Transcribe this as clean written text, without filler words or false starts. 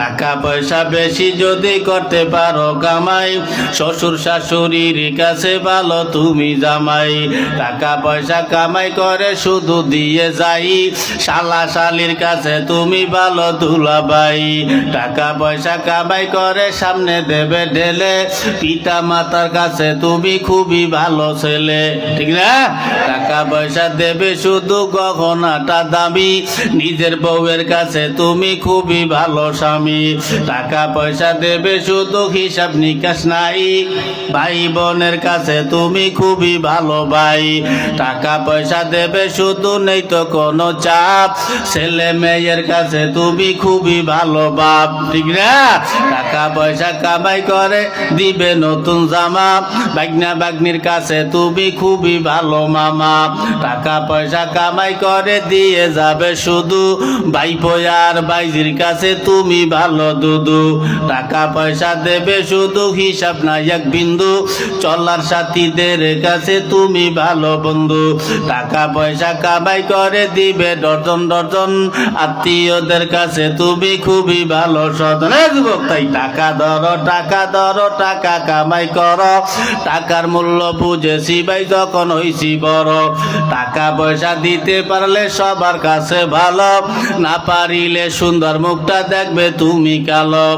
টাকা পয়সা বেশি যদি করতে পারো কামাই, শ্বশুর শাশুড়ির কাছে ভালো তুমি জামাই। টাকা পয়সা কামাই করে শুধু দিয়ে যাই, শালা শালির কাছে তুমি ভালো দুলাভাই। টাকা পয়সা কামাই করে সামনে দেবে ঢেলে, পিতা মাতার কাছে তুমি খুবই ভালো ছেলে, ঠিক না? টাকা পয়সা দেবে শুধু গহনাটা দামি, নিজের বউয়ের কাছে তুমি খুবই ভালো স্বামী। টাকা পয়সা দেবে শুধু হিসাব নিকাশ নাই, ভাই বোনের কাছে তুমি খুবই ভালো ভাই। টাকা পয়সা দেবে শুধু নেই তো কোনো চাপ, ছেলে মেয়ের কাছে তুমি খুবই ভালো বাপ, ঠিক না? টাকা পয়সা কামাই করে দিবে নতুন জামা, বাগনা বাগনির কাছে তুমি খুবই ভালো মামা। টাকা পয়সা কামাই করে দিয়ে যাবে শুধু, ভাইপো আর ভাইজির কাছে তুমি ভালো দুদু। টাকা পয়সা দেবে শুধু হিসাব নাই এক বিন্দু, চলার সাথীদের কাছে তুমি ভালো বন্ধু। টাকা পয়সা কামাই করে দিবে ডজন ডজন, আত্মীয়দের কাছে তুমি খুবই ভালো সদন। যুবক তাই টাকা ধরো টাকা ধরো, টাকা কামাই করো, টাকার মূল্য বুঝেছি ভাই যখন হইছি বড়। টাকা পয়সা দিতে পারলে সবার কাছে ভালো, না পারিলে সুন্দর মুখটা দেখবে তুমি কালো।